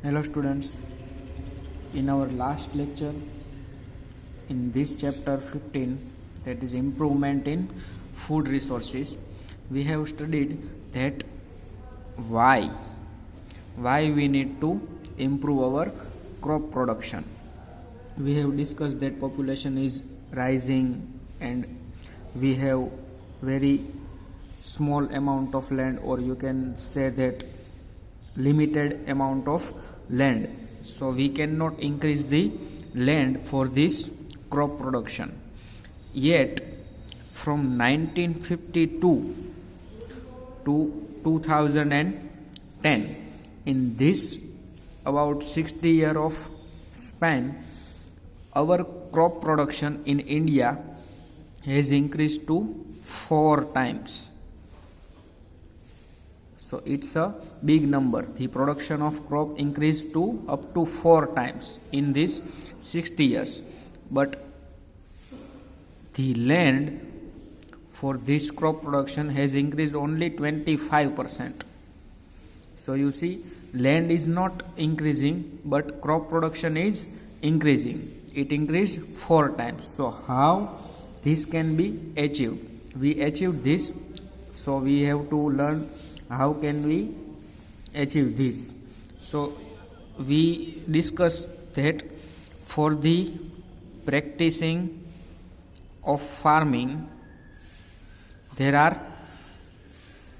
Hello students, in our last lecture in this chapter 15, that is improvement in food resources, we have studied that why we need to improve our crop production. We have discussed that population is rising and we have very small amount of land, or you can say that limited amount of land, so we cannot increase the land for this crop production. Yet from 1952 to 2010, in this about 60 year of span, our crop production in India has increased to 4 times. So it's a big number. The production of crop increased to up to 4 times in this 60 years. But the land for this crop production has increased only 25%. So you see, land is not increasing, but crop production is increasing. It increased 4 times. So how this can be achieved? We achieved this, so we have to learn how can we achieve this. So we discussed that for the practicing of farming, there are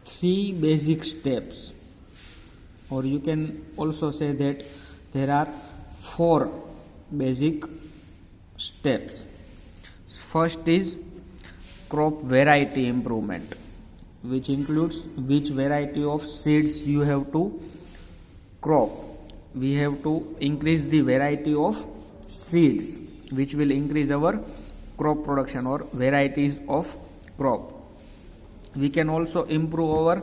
3 basic steps, or you can also say that there are 4 basic steps. First is crop variety improvement, which includes which variety of seeds you have to crop. We have to increase the variety of seeds, which will increase our crop production, or varieties of crop. We can also improve our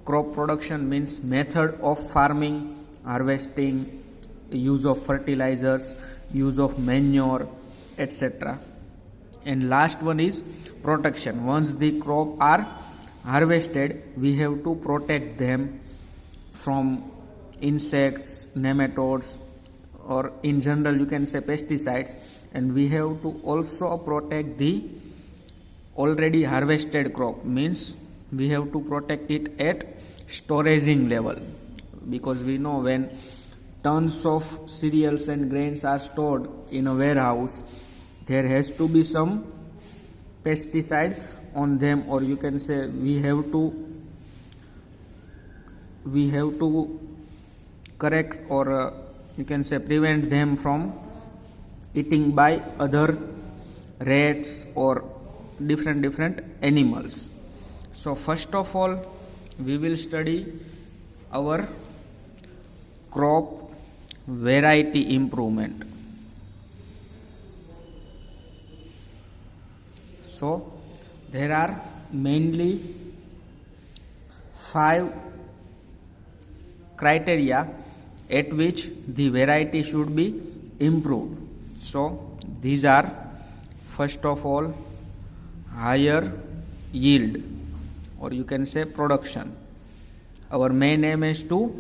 crop production, means method of farming, harvesting, use of fertilizers, use of manure, etc. And last one is protection. Once the crop are harvested, we have to protect them from insects, nematodes, or in general you can say pesticides, and we have to also protect the already harvested crop, means we have to protect it at storaging level, because we know when tons of cereals and grains are stored in a warehouse, there has to be some pesticide on them, or you can say we have to correct, or you can say prevent them from eating by other rats or different animals. So first of all, we will study our crop variety improvement. So there are mainly 5 criteria at which the variety should be improved. So these are, first of all, higher yield, or you can say production. Our main aim is to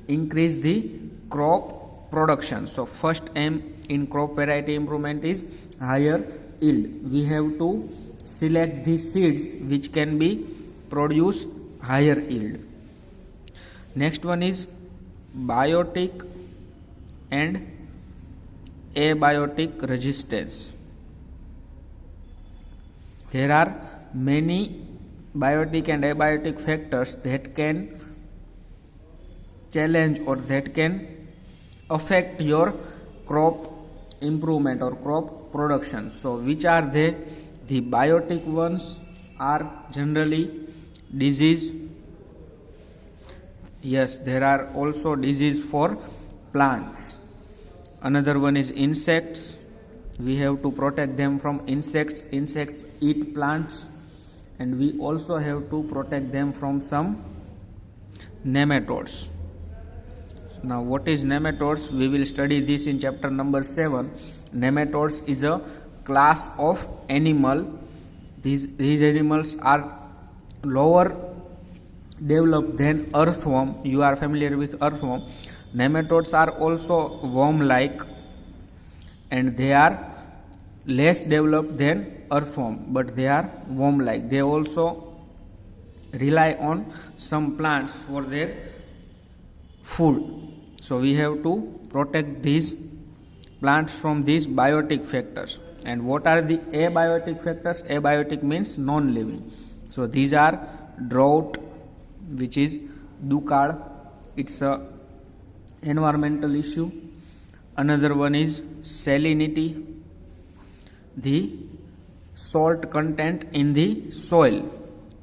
increase the crop production. So first aim in crop variety improvement is higher yield. We have to select the seeds which can be produce higher yield. Next one is biotic and abiotic resistance. There are many biotic and abiotic factors that can challenge, or that can affect your crop improvement or crop production. So which are they? The biotic ones are generally disease. Yes, there are also disease for plants. Another one is insects. We have to protect them from insects. Insects eat plants, and we also have to protect them from some nematodes. Now what is nematodes? We will study this in chapter number 7. Nematodes is a class of animal. These animals are lower developed than earthworm. You are familiar with earthworm. Nematodes are also worm-like and they are less developed than earthworm, but they are worm-like. They also rely on some plants for their food. So we have to protect these plants from these biotic factors. And what are the abiotic factors? Abiotic means non-living. So these are drought, which is dukal. It's a environmental issue. Another one is salinity, the salt content in the soil,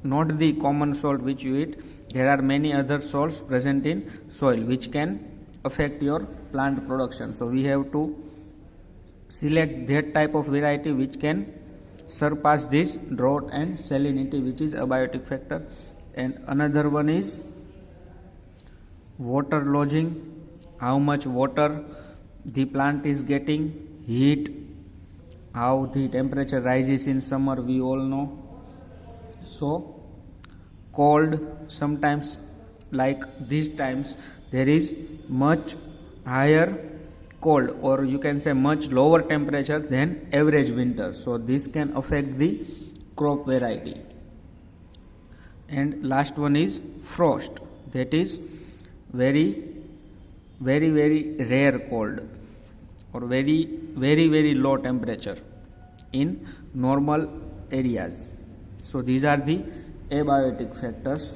not the common salt which you eat. There are many other salts present in soil which can affect your plant production. So we have to select that type of variety which can surpass this drought and salinity, which is abiotic factor. And another one is water lodging, how much water the plant is getting, heat, how the temperature rises in summer, we all know. So cold, sometimes like these times there is much higher cold, or you can say much lower temperature than average winter. So this can affect the crop variety. And last one is frost, that is very rare cold or very low temperature in normal areas. So these are the abiotic factors.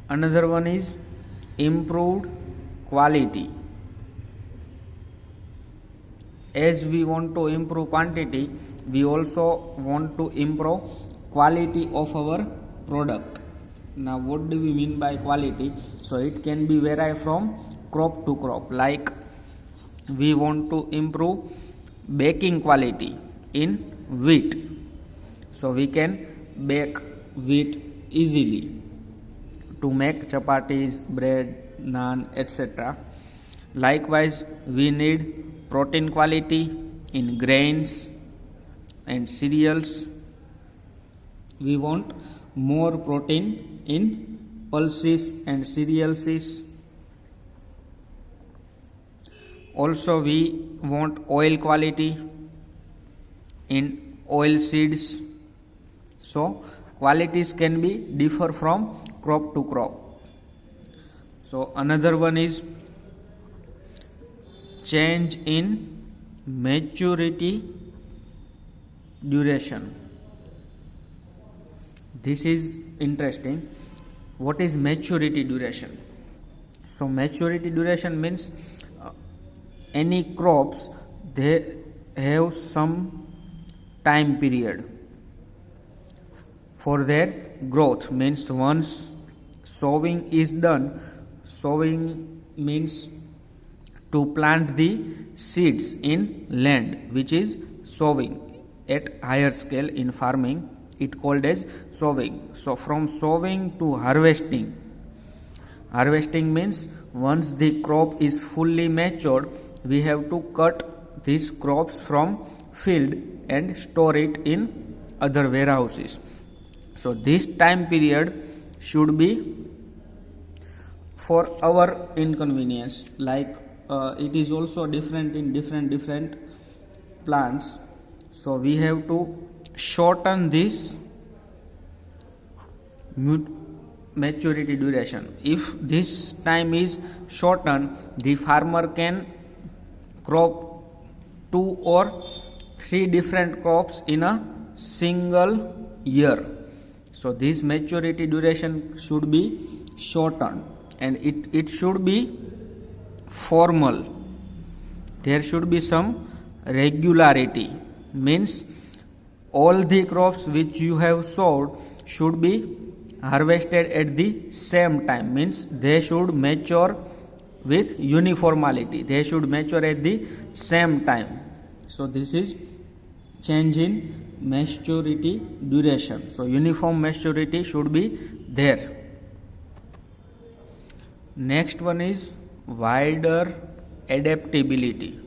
Another one is improved quality. As we want to improve quantity, we also want to improve quality of our product. Now what do we mean by quality? So it can be vary from crop to crop. Like we want to improve baking quality in wheat, so we can bake wheat easily to make chapatis, bread, naan, etc. Likewise, we need protein quality in grains and cereals. We want more protein in pulses and cereals. Also, we want oil quality in oil seeds. So qualities can be differ from crop to crop. So another one is change in maturity duration. This is interesting. What is maturity duration? So maturity duration means any crops, they have some time period for their growth. Means once sowing is done, sowing means to plant the seeds in land, which is sowing. At higher scale in farming, it called as sowing. So from sowing to harvesting, harvesting means once the crop is fully matured, we have to cut these crops from field and store it in other warehouses. So this time period should be for our inconvenience. Like it is also different in different plants. So we have to shorten this maturity duration. If this time is shortened, the farmer can crop 2 or 3 different crops in a single year. So this maturity duration should be shortened, and it should be formal. There should be some regularity. Means all the crops which you have sowed should be harvested at the same time. Means they should mature with uniformity. They should mature at the same time. So this is change in maturity duration. So uniform maturity should be there. Next one is wider adaptability.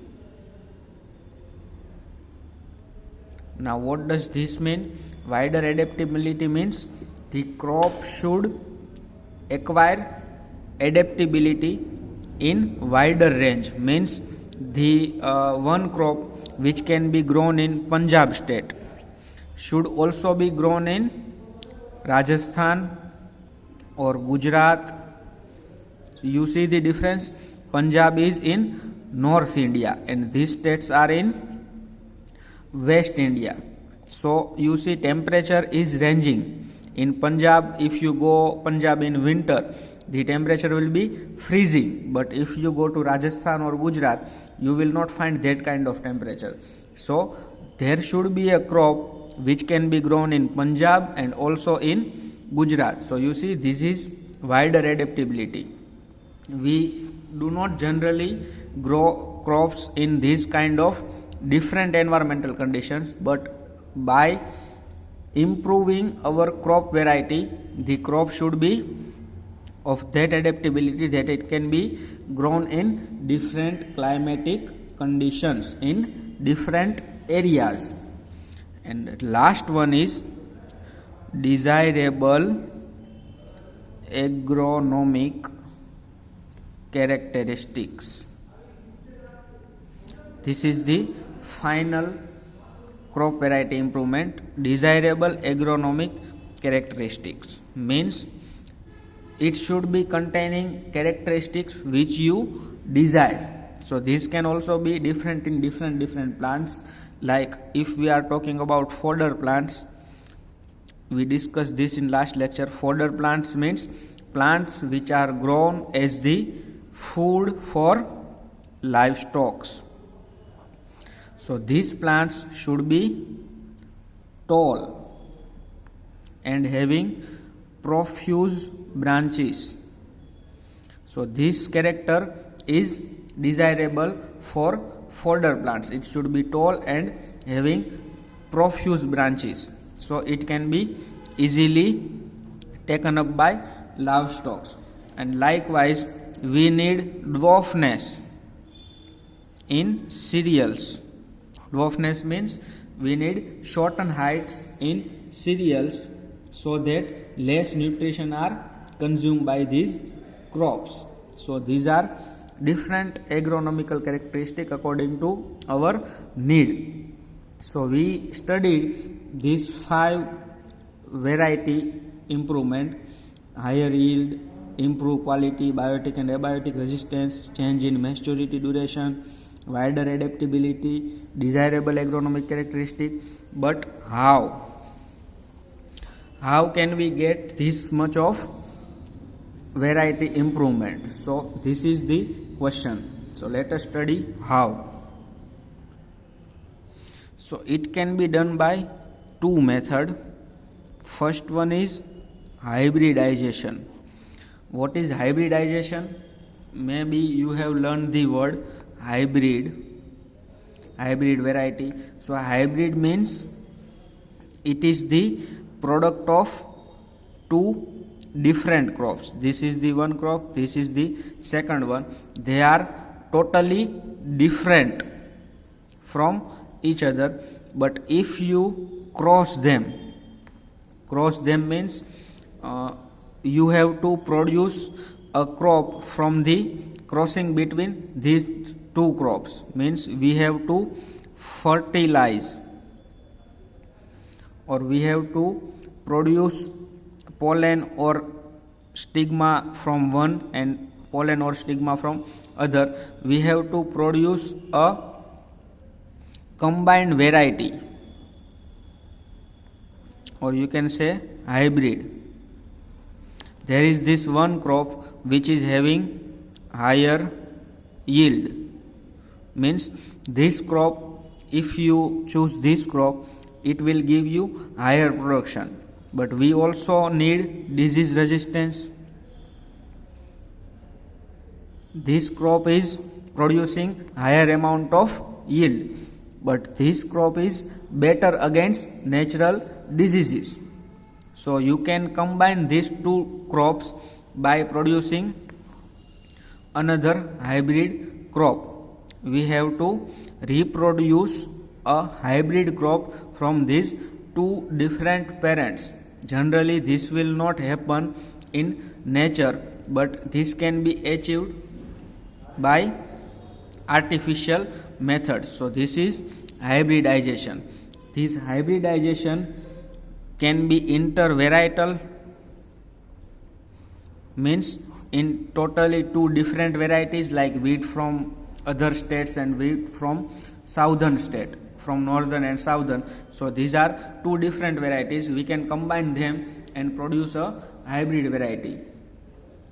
Now what does this mean? Wider adaptability means the crop should acquire adaptability in wider range, means the one crop which can be grown in Punjab state should also be grown in Rajasthan or Gujarat. So you see the difference. Punjab is in North India and these states are in West India. So you see temperature is ranging. In Punjab, if you go Punjab in winter, the temperature will be freezing, but if you go to Rajasthan or Gujarat, you will not find that kind of temperature. So there should be a crop which can be grown in Punjab and also in Gujarat. So you see, this is wider adaptability. We do not generally grow crops in this kind of different environmental conditions, but by improving our crop variety, the crop should be of that adaptability that it can be grown in different climatic conditions in different areas. And last one is desirable agronomic characteristics. This is the final crop variety improvement. Desirable agronomic characteristics means it should be containing characteristics which you desire. So this can also be different in different plants. Like if we are talking about fodder plants, we discussed this in last lecture. Fodder plants means plants which are grown as the food for livestock. So these plants should be tall and having profuse branches. So this character is desirable for fodder plants. It should be tall and having profuse branches, so it can be easily taken up by livestock. And likewise, we need dwarfness in cereals. Dwarfness means we need shortened heights in cereals so that less nutrition are consumed by these crops. So these are different agronomical characteristics according to our need. So we studied these 5 variety improvement: higher yield, improved quality, biotic and abiotic resistance, change in maturity duration, wider adaptability, desirable agronomic characteristic. But how can we get this much of variety improvement? So this is the question. So let us study how. So it can be done by 2 methods. First one is hybridization. What is hybridization? Maybe you have learned the word hybrid variety. So hybrid means it is the product of 2 different crops. This is the one crop, this is the second one. They are totally different from each other, but if you cross them means you have to produce a crop from the crossing between these 2 crops. Means we have to fertilize, or we have to produce pollen or stigma from one and pollen or stigma from other. We have to produce a combined variety, or you can say hybrid. There is this one crop which is having higher yield. Means this crop, if you choose this crop, it will give you higher production. But we also need disease resistance. This crop is producing higher amount of yield, but this crop is better against natural diseases. So you can combine these 2 crops by producing another hybrid crop. We have to reproduce a hybrid crop from these 2 different parents. Generally this will not happen in nature, but this can be achieved by artificial methods. So this is hybridization. This hybridization can be intervarietal, means in totally two different varieties, like wheat from other states and wheat from southern state, from northern and southern. So these are two different varieties. We can combine them and produce a hybrid variety.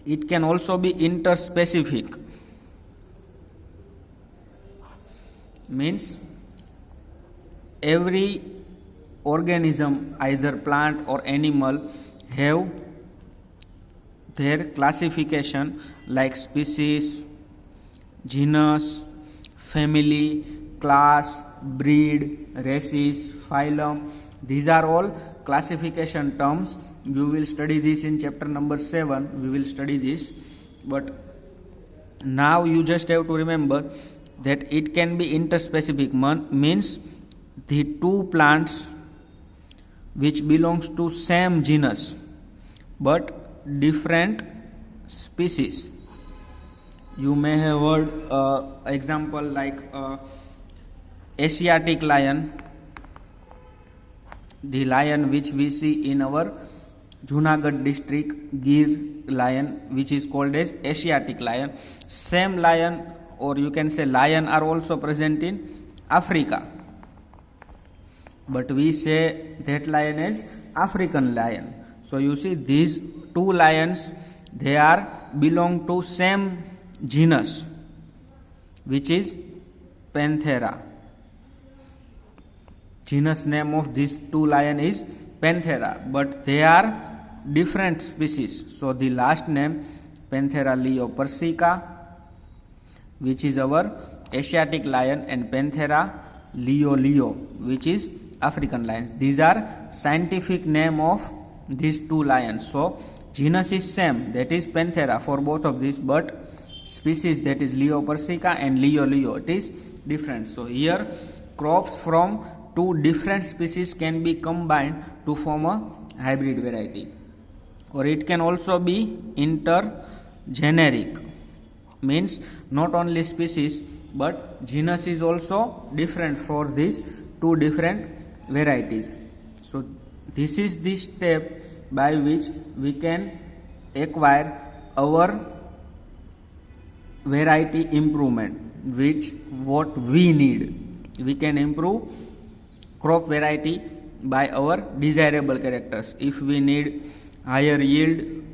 It can also be interspecific, means every organism, either plant or animal, have their classification like species, genus, family, class, breed, races, phylum. These are all classification terms. You will study this in chapter number 7. We will study this, but now you just have to remember that it can be interspecific, means the two plants which belongs to same genus but different species. You may have heard example like Asiatic lion, the lion which we see in our Junagadh district, Gir lion, which is called as Asiatic lion. Same lion, or you can say lion, are also present in Africa, but we say that lion is African lion. So you see, these two lions, they are belong to same genus, which is Panthera. Genus name of these two lion is Panthera, but they are different species. So the last name, Panthera leo persica, which is our Asiatic lion, and Panthera leo, which is African lions. These are scientific name of these two lions. So genus is same, that is Panthera for both of these, but species, that is Leo persica and Leo, it is different. So here crops from two different species can be combined to form a hybrid variety. Or it can also be intergeneric, means not only species but genus is also different for these two different varieties. So this is the step by which we can acquire our variety improvement, which what we need. We can improve crop variety by our desirable characters. If we need higher yield,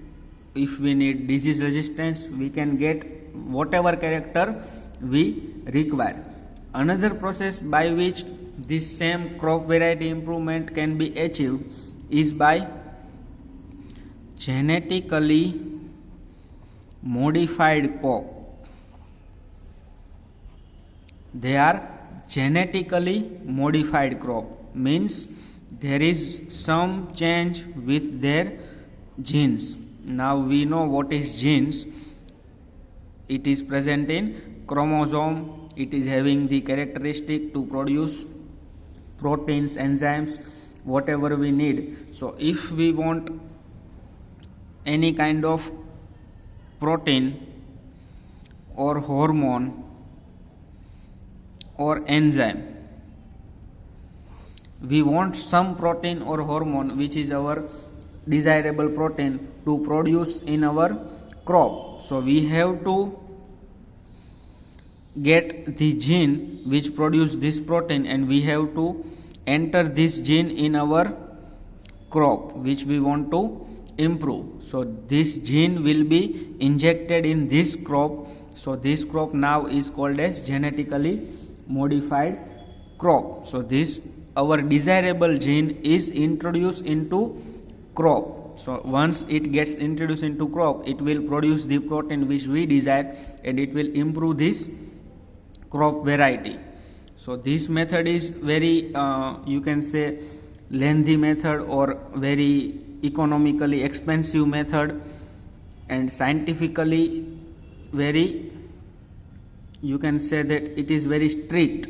if we need disease resistance, we can get whatever character we require. Another process by which this same crop variety improvement can be achieved is by genetically modified crop. They are genetically modified crop, means there is some change with their genes. Now we know what is genes. It is present in chromosome. It is having the characteristic to produce proteins, enzymes, whatever we need. So if we want any kind of protein or hormone or enzyme, we want some protein or hormone which is our desirable protein to produce in our crop. So we have to get the gene which produce this protein, and we have to enter this gene in our crop which we want to improve. So this gene will be injected in this crop. So this crop now is called as genetically modified crop. So this our desirable gene is introduced into crop. So once it gets introduced into crop, it will produce the protein which we desire, and it will improve this crop variety. So this method is very you can say lengthy method or very economically expensive method, and scientifically very, you can say that it is very strict.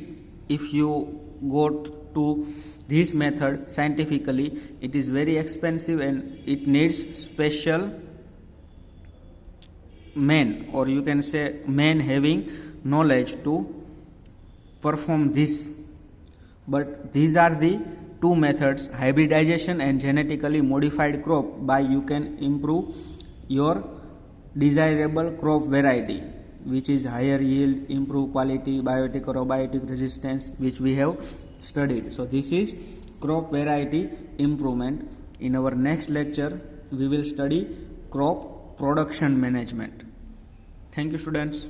If you go to this method scientifically, it is very expensive and it needs special man, or you can say man having knowledge to perform this. But these are the two methods, hybridization and genetically modified crop, by you can improve your desirable crop variety, which is higher yield, improve quality, biotic or abiotic resistance, which we have studied. So this is crop variety improvement. In our next lecture we will study crop production management. Thank you, students.